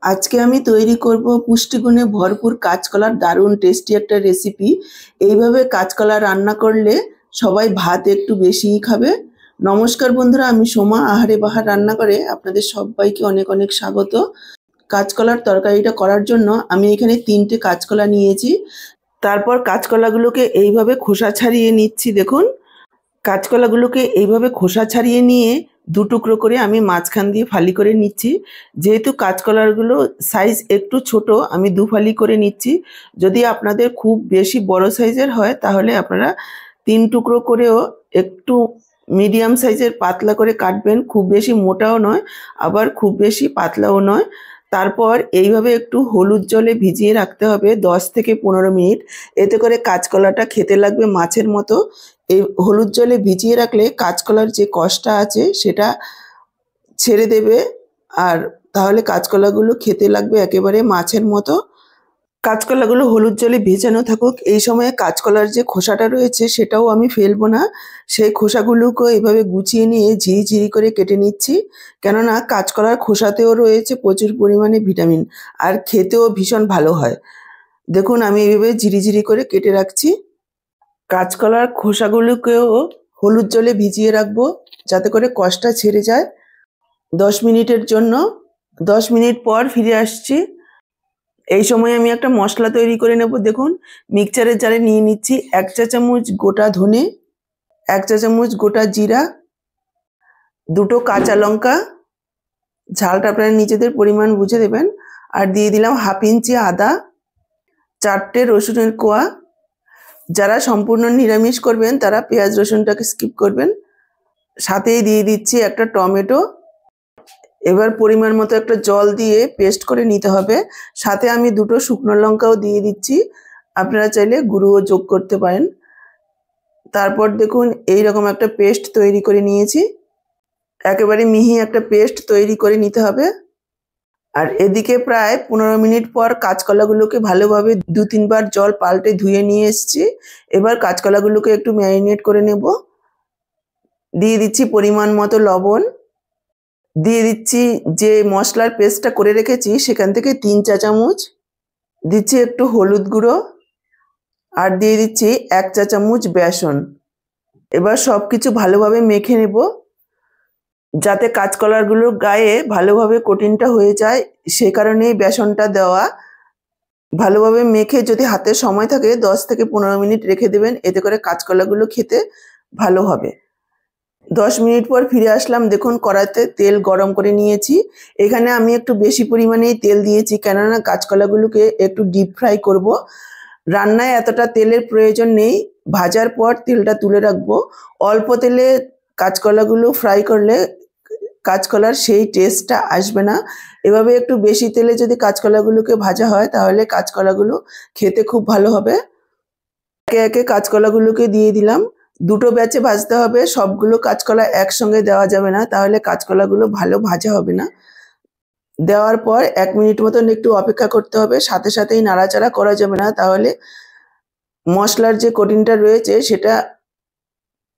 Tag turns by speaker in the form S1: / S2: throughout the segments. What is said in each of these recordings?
S1: আজকে আমি তৈরি করব পুষ্টিগুণে ভরপুর কাঁচকলার দারুণ টেস্টি একটা রেসিপি। এইভাবে কাঁচকলা রান্না করলে সবাই ভাত একটু বেশিই খাবে। নমস্কার বন্ধুরা, আমি সোমা আহারে বাহার রান্না করে আপনাদের সবাইকে অনেক অনেক স্বাগত। কাঁচকলার তরকারিটা করার জন্য আমি এখানে 3টে কাঁচকলা নিয়েছি। তারপর কাঁচকলাগুলোকে এইভাবে খোসা ছাড়িয়ে নিচ্ছি। দেখুন, কাঁচকলাগুলোকে এইভাবে খোসা ছাড়িয়ে নিয়ে দু টুকরো করে আমি মাঝখান দিয়ে ফালি করে নিচ্ছি। যেহেতু কাঁচকলাগুলো সাইজ একটু ছোট, আমি দু ফালি করে নিচ্ছি। যদি আপনাদের খুব বেশি বড় সাইজের হয় তাহলে আপনারা 3 টুকরো করেও একটু মিডিয়াম সাইজের পাতলা করে কাটবেন। খুব বেশি মোটাও নয়, আবার খুব বেশি পাতলাও নয়। তারপর এইভাবে একটু হলুদ জলে ভিজিয়ে রাখতে হবে 10 থেকে 15 মিনিট। এতে করে কাঁচকলাটা খেতে লাগবে মাছের মতো। এই হলুদ জলে ভিজিয়ে রাখলে কাঁচকলার যে কষটা আছে সেটা ছেড়ে দেবে, আর তাহলে কাঁচকলাগুলো খেতে লাগবে একেবারে মাছের মতো। কাঁচকলাগুলো হলুদ জলে ভেজানো থাকুক। এই সময়ে কাঁচকলার যে খোসাটা রয়েছে সেটাও আমি ফেলবো না। সেই খোসাগুলোকে এভাবে গুছিয়ে নিয়ে ঝিরি করে কেটে নিচ্ছি, কেননা কাঁচকলার খোসাতেও রয়েছে প্রচুর পরিমাণে ভিটামিন, আর খেতেও ভীষণ ভালো হয়। দেখুন, আমি এইভাবে ঝিরি করে কেটে রাখছি। কাঁচকলার খোসাগুলোকেও হলুদ জলে ভিজিয়ে রাখবো যাতে করে কষটা ছেড়ে যায় 10 মিনিটের জন্য। 10 মিনিট পর ফিরে আসছি। এই সময় আমি একটা মশলা তৈরি করে নেব। দেখুন, মিক্সচারের জারে নিয়ে নিচ্ছি 1 চা চামচ গোটা ধনে, 1 চা চামচ গোটা জিরা, 2টো কাঁচা লঙ্কা, ঝালটা আপনারা নিজেদের পরিমাণ বুঝে দেবেন, আর দিয়ে দিলাম 1/2 ইঞ্চি আদা, 4টে রসুনের কোয়া। যারা সম্পূর্ণ নিরামিষ করবেন তারা পেঁয়াজ রসুনটাকে স্কিপ করবেন। সাথেই দিয়ে দিচ্ছি একটা টমেটো। এবার পরিমাণ মতো একটা জল দিয়ে পেস্ট করে নিতে হবে। সাথে আমি 2টো শুকনো লঙ্কাও দিয়ে দিচ্ছি, আপনারা চাইলে গুঁড়োও যোগ করতে পারেন। তারপর দেখুন, এই রকম একটা পেস্ট তৈরি করে নিয়েছি। একেবারে মিহি একটা পেস্ট তৈরি করে নিতে হবে। আর এদিকে প্রায় 15 মিনিট পর কাঁচকলাগুলোকে ভালোভাবে 2-3 বার জল পাল্টে ধুয়ে নিয়ে এসেছি। এবার কাঁচকলাগুলোকে একটু ম্যারিনেট করে নেব। দিয়ে দিচ্ছি পরিমাণ মতো লবণ, দিয়ে দিচ্ছি যে মশলার পেস্টটা করে রেখেছি সেখান থেকে 3 চা চামচ, দিচ্ছি একটু হলুদ গুঁড়ো, আর দিয়ে দিচ্ছি 1 চা চামচ বেসন। এবার সব কিছু ভালোভাবে মেখে নেব যাতে কাঁচকলাগুলোর গায়ে ভালোভাবে কোটিংটা হয়ে যায়, সে কারণেই বেসনটা দেওয়া। ভালোভাবে মেখে যদি হাতে সময় থাকে 10 থেকে 15 মিনিট রেখে দেবেন, এতে করে কাঁচকলাগুলো খেতে ভালো হবে। 10 মিনিট পর ফিরে আসলাম। দেখুন, কড়াইতে তেল গরম করে নিয়েছি। এখানে আমি একটু বেশি পরিমাণেই তেল দিয়েছি, কেননা কাঁচকলাগুলোকে একটু ডিপ ফ্রাই করব। রান্নায় এতটা তেলের প্রয়োজন নেই, ভাজার পর তেলটা তুলে রাখবো। অল্প তেলে কাঁচকলাগুলো ফ্রাই করলে কাঁচকলার সেই টেস্টটা আসবে না। এভাবে একটু বেশি তেলে যদি কাঁচকলাগুলোকে ভাজা হয় তাহলে কাঁচকলাগুলো খেতে খুব ভালো হবে। একে একে কাঁচকলাগুলোকে দিয়ে দিলাম। 2টো ব্যাচে ভাজতে হবে, সবগুলো কাঁচকলা একসঙ্গে দেওয়া যাবে না, তাহলে কাঁচকলাগুলো ভালো ভাজা হবে না। দেওয়ার পর 1 মিনিট মতন একটু অপেক্ষা করতে হবে। সাথেই নাড়াচাড়া করা যাবে না, তাহলে মশলার যে কোটিংটা রয়েছে সেটা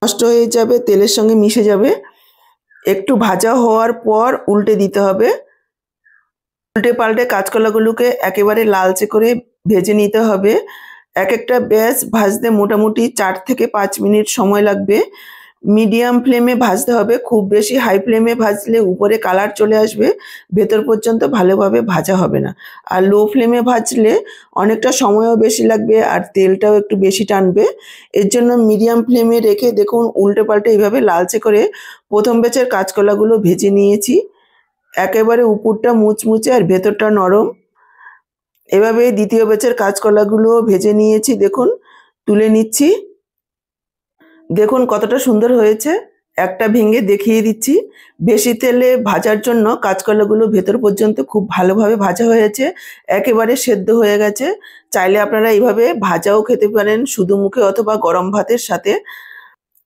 S1: নষ্ট হয়ে যাবে, তেলের সঙ্গে মিশে যাবে। একটু ভাজা হওয়ার পর উল্টে দিতে হবে। উল্টে পাল্টে কাঁচকলাগুলোকে একেবারে লালচে করে ভেজে নিতে হবে। এক একটা ব্যাচ ভাজতে মোটামুটি 4 থেকে 5 মিনিট সময় লাগবে। মিডিয়াম ফ্লেমে ভাজতে হবে, খুব বেশি হাই ফ্লেমে ভাজলে উপরে কালার চলে আসবে, ভেতর পর্যন্ত ভালোভাবে ভাজা হবে না। আর লো ফ্লেমে ভাজলে অনেকটা সময়ও বেশি লাগবে আর তেলটাও একটু বেশি টানবে। এর জন্য মিডিয়াম ফ্লেমে রেখে দেখুন উল্টে পাল্টে এইভাবে লালচে করে প্রথম ব্যাচের কাঁচকলাগুলো ভেজে নিয়েছি। একেবারে উপরটা মুচমুচে আর ভেতরটা নরম। এভাবে দ্বিতীয় ব্যাচের কাঁচকলাগুলো ভেজে নিয়েছি। দেখুন, তুলে নিচ্ছি। দেখুন কতটা সুন্দর হয়েছে। একটা ভেঙে দেখিয়ে দিচ্ছি। বেশি তেলে ভাজার জন্য কাঁচকলাগুলো ভেতর পর্যন্ত খুব ভালোভাবে ভাজা হয়েছে, একেবারে সেদ্ধ হয়ে গেছে। চাইলে আপনারা এইভাবে ভাজাও খেতে পারেন শুধু মুখে, অথবা গরম ভাতের সাথে,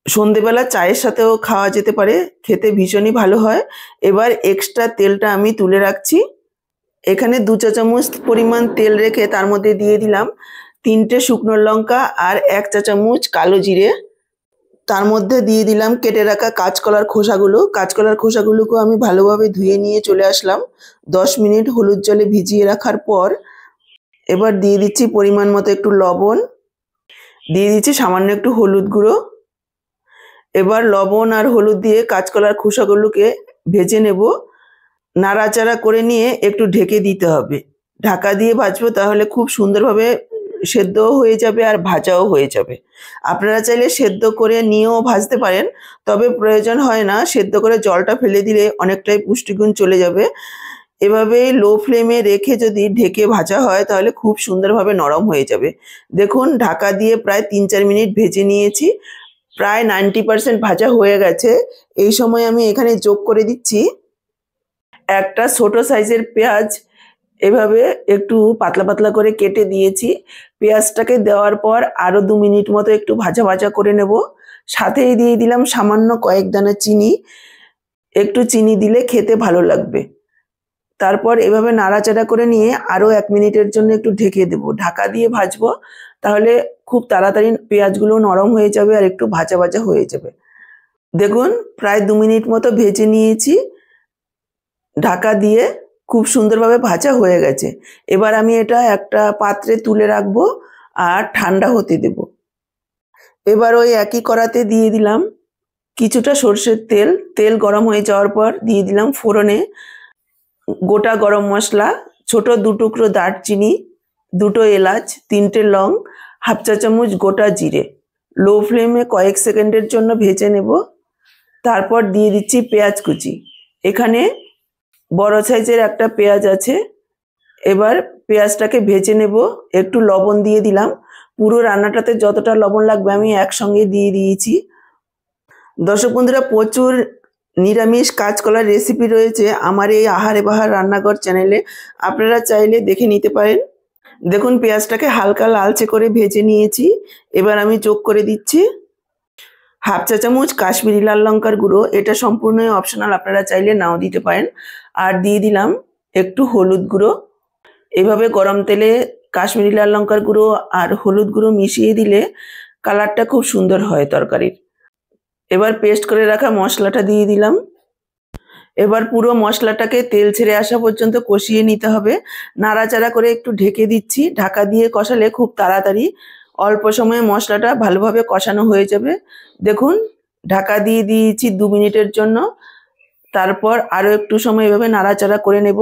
S1: সন্ধেবেলা চায়ের সাথেও খাওয়া যেতে পারে, খেতে ভীষণই ভালো হয়। এবার এক্সট্রা তেলটা আমি তুলে রাখছি। এখানে 2 চা চামচ পরিমাণ তেল রেখে তার মধ্যে দিয়ে দিলাম 3টে শুকনো লঙ্কা আর 1 চা চামচ কালো জিরে। তার মধ্যে দিয়ে দিলাম কেটে রাখা কাঁচকলার খোসাগুলো। কাঁচকলার খোসাগুলোকে আমি ভালোভাবে ধুয়ে নিয়ে চলে আসলাম 10 মিনিট হলুদ জলে ভিজিয়ে রাখার পর। এবার দিয়ে দিচ্ছি পরিমাণ মতো একটু লবণ, দিয়ে দিচ্ছি সামান্য একটু হলুদ গুঁড়ো। এবার লবণ আর হলুদ দিয়ে কাঁচকলার খোসাগুলোকে ভেজে নেব। নাড়াচাড়া করে নিয়ে একটু ঢেকে দিতে হবে। ঢাকা দিয়ে ভাজবো, তাহলে খুব সুন্দরভাবে সেদ্ধও হয়ে যাবে আর ভাজাও হয়ে যাবে। আপনারা চাইলে সেদ্ধ করে নিয়েও ভাজতে পারেন, তবে প্রয়োজন হয় না। সেদ্ধ করে জলটা ফেলে দিলে অনেকটাই পুষ্টিগুণ চলে যাবে। এভাবে লো ফ্লেমে রেখে যদি ঢেকে ভাজা হয় তাহলে খুব সুন্দরভাবে নরম হয়ে যাবে। দেখুন ঢাকা দিয়ে প্রায় 3-4 মিনিট ভেজে নিয়েছি, প্রায় 90% ভাজা হয়ে গেছে। এই সময় আমি এখানে যোগ করে দিচ্ছি একটা ছোট সাইজের পেঁয়াজ। এভাবে একটু পাতলা পাতলা করে কেটে দিয়েছি। পেঁয়াজটাকে দেওয়ার পর আরও 2 মিনিট মতো একটু ভাজা ভাজা করে নেব। সাথেই দিয়ে দিলাম সামান্য কয়েক দানা চিনি। একটু চিনি দিলে খেতে ভালো লাগবে। তারপর এভাবে নাড়াচাড়া করে নিয়ে আরও 1 মিনিটের জন্য একটু ঢেকে দেব। ঢাকা দিয়ে ভাজবো, তাহলে খুব তাড়াতাড়ি পেঁয়াজগুলো নরম হয়ে যাবে আর একটু ভাজা ভাজা হয়ে যাবে। দেখুন প্রায় 2 মিনিট মতো ভেজে নিয়েছি। ঢাকা দিয়ে খুব সুন্দরভাবে ভাজা হয়ে গেছে। এবার আমি এটা একটা পাত্রে তুলে রাখবো আর ঠান্ডা হতে দেব। এবার ওই একই কড়াতে দিয়ে দিলাম কিছুটা সর্ষের তেল। তেল গরম হয়ে যাওয়ার পর দিয়ে দিলাম ফোড়নে গোটা গরম মশলা, ছোট 2 টুকরো দারচিনি, 2টো এলাচ, 3টে লং, হাফ চা চামচ গোটা জিরে। লো ফ্লেমে কয়েক সেকেন্ডের জন্য ভেজে নেব। তারপর দিয়ে দিচ্ছি পেঁয়াজ কুচি। এখানে বড় সাইজের একটা পেঁয়াজ আছে। এবার পেঁয়াজটাকে ভেজে নেব। একটু লবণ দিয়ে দিলাম। পুরো রান্নাটাতে যতটা লবণ লাগবে আমি একসঙ্গে দিয়ে দিয়েছি। দর্শক বন্ধুরা, প্রচুর নিরামিষ কাঁচকলার রেসিপি রয়েছে আমার এই আহারে বাহার রান্নাঘর চ্যানেলে, আপনারা চাইলে দেখে নিতে পারেন। দেখুন পেঁয়াজটাকে হালকা লালচে করে ভেজে নিয়েছি। এবার আমি যোগ করে দিচ্ছি হাফ চা চামচ কাশ্মীরি লাল লঙ্কার গুঁড়ো। এটা সম্পূর্ণই অপশনাল, আপনারা চাইলে নাও দিতে পারেন। আর দিয়ে দিলাম একটু হলুদ গুঁড়ো। এভাবে গরম তেলে কাশ্মীরি লাল লঙ্কার গুঁড়ো আর হলুদ গুঁড়ো মিশিয়ে দিলে কালারটা খুব সুন্দর হয় তরকারির। এবার পেস্ট করে রাখা মশলাটা দিয়ে দিলাম। এবার পুরো মশলাটাকে তেল ছেড়ে আসা পর্যন্ত কষিয়ে নিতে হবে। নাড়াচাড়া করে একটু ঢেকে দিচ্ছি। ঢাকা দিয়ে কষালে খুব তাড়াতাড়ি অল্প সময়ে মশলাটা ভালোভাবে কষানো হয়ে যাবে। দেখুন ঢাকা দিয়ে দিয়েছি 2 মিনিটের জন্য। তারপর আরও একটু সময় এভাবে নাড়াচাড়া করে নেব।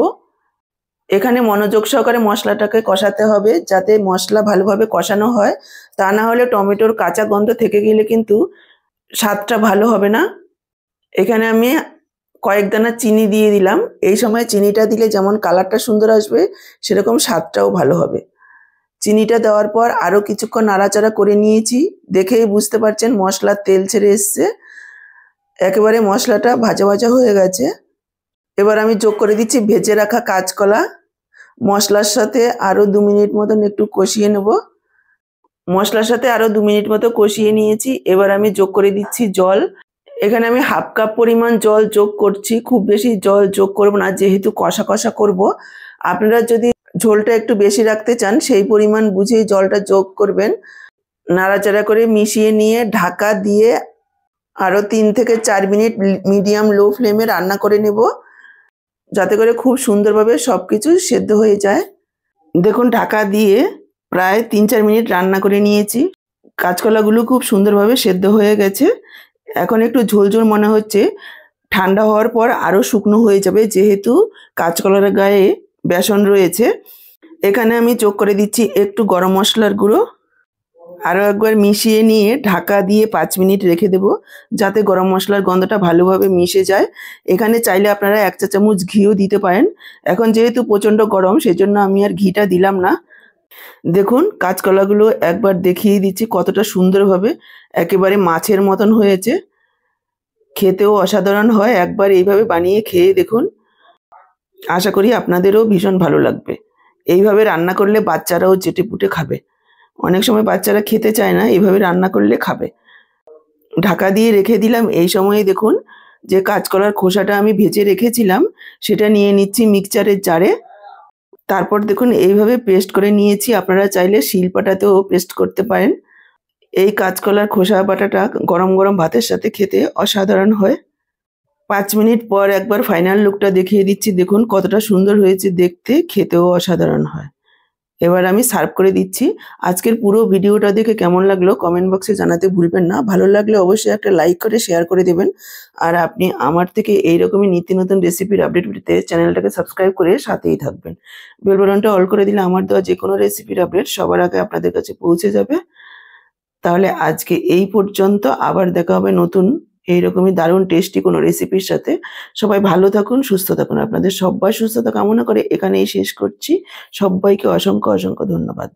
S1: এখানে মনোযোগ সহকারে মশলাটাকে কষাতে হবে, যাতে মশলা ভালোভাবে কষানো হয়। তা না হলে টমেটোর কাঁচা গন্ধ থেকে গেলে কিন্তু স্বাদটা ভালো হবে না। এখানে আমি কয়েক দানা চিনি দিয়ে দিলাম। এই সময় চিনিটা দিলে যেমন কালারটা সুন্দর আসবে, সেরকম স্বাদটাও ভালো হবে। চিনিটা দেওয়ার পর আরও কিছুক্ষণ নাড়াচাড়া করে নিয়েছি। দেখেই বুঝতে পারছেন মশলার তেল ছেড়ে এসছে, একেবারে মশলাটা ভাজা ভাজা হয়ে গেছে। এবার আমি যোগ করে দিচ্ছি ভেজে রাখা কাঁচকলা। মশলার সাথে আরও 2 মিনিট মতন একটু কষিয়ে নেব। মশলার সাথে আরও 2 মিনিট মতো কষিয়ে নিয়েছি। এবার আমি যোগ করে দিচ্ছি জল। এখানে আমি হাফ কাপ পরিমাণ জল যোগ করছি। খুব বেশি জল যোগ করব না, যেহেতু কষা কষা করব। আপনারা যদি ঝোলটা একটু বেশি রাখতে চান সেই পরিমাণ বুঝেই জলটা যোগ করবেন। নাড়াচাড়া করে মিশিয়ে নিয়ে ঢাকা দিয়ে আরও 3 থেকে 4 মিনিট মিডিয়াম লো ফ্লেমে রান্না করে নেব, যাতে করে খুব সুন্দরভাবে সব কিছু সেদ্ধ হয়ে যায়। দেখুন ঢাকা দিয়ে প্রায় 3-4 মিনিট রান্না করে নিয়েছি। কাঁচকলাগুলো খুব সুন্দরভাবে সেদ্ধ হয়ে গেছে। এখন একটু ঝোল ঝোল মনে হচ্ছে। ঠান্ডা হওয়ার পর আরও শুকনো হয়ে যাবে, যেহেতু কাঁচকলার গায়ে বেসন রয়েছে। এখানে আমি যোগ করে দিচ্ছি একটু গরম মশলার গুঁড়ো। আরও একবার মিশিয়ে নিয়ে ঢাকা দিয়ে 5 মিনিট রেখে দেব, যাতে গরম মশলার গন্ধটা ভালোভাবে মিশে যায়। এখানে চাইলে আপনারা 1 চা চামচ ঘিও দিতে পারেন। এখন যেহেতু প্রচণ্ড গরম, সেজন্য আমি আর ঘিটা দিলাম না। দেখুন কাঁচকলাগুলো একবার দেখিয়ে দিচ্ছি কতটা সুন্দরভাবে একেবারে মাছের মতন হয়েছে। খেতেও অসাধারণ হয়। একবার এইভাবে বানিয়ে খেয়ে দেখুন, আশা করি আপনাদেরও ভীষণ ভালো লাগবে। এইভাবে রান্না করলে বাচ্চারাও চেটেপুটে খাবে। অনেক সময় বাচ্চারা খেতে চায় না, এইভাবে রান্না করলে খাবে। ঢাকা দিয়ে রেখে দিলাম। এই সময়ে দেখুন যে কাঁচকলার খোসাটা আমি ভেজে রেখেছিলাম সেটা নিয়ে নিচ্ছি মিক্সচারের জারে। তারপর দেখুন এইভাবে পেস্ট করে নিয়েছি। আপনারা চাইলে শিলপাটাতেও পেস্ট করতে পারেন। এই কাঁচকলার খোসা বাটাটা গরম গরম ভাতের সাথে খেতে অসাধারণ হয়। 5 মিনিট পর একবার ফাইনাল লুকটা দেখিয়ে দিচ্ছি, দেখুন কতটা সুন্দর হয়েছে দেখতে, খেতেও অসাধারণ হয়। এবার আমি সার্ভ করে দিচ্ছি। আজকের পুরো ভিডিওটা দেখে কেমন লাগলো কমেন্ট বক্সে জানাতে ভুলবেন না। ভালো লাগলে অবশ্যই একটা লাইক করে শেয়ার করে দেবেন। আর আপনি আমার থেকে এইরকমই নিত্য নতুন রেসিপির আপডেট পেতে চ্যানেলটাকে সাবস্ক্রাইব করে সাথেই থাকবেন। বেল বাটনটা অল করে দিলে আমার দেওয়া যে কোনো রেসিপির আপডেট সবার আগে আপনাদের কাছে পৌঁছে যাবে। তাহলে আজকে এই পর্যন্ত, আবার দেখা হবে নতুন এইরকমই দারুণ টেস্টি কোনো রেসিপির সাথে। সবাই ভালো থাকুন, সুস্থ থাকুন। আপনাদের সবার সুস্থতা কামনা করে এখানেই শেষ করছি। সব্বাইকে অসংখ্য অসংখ্য ধন্যবাদ।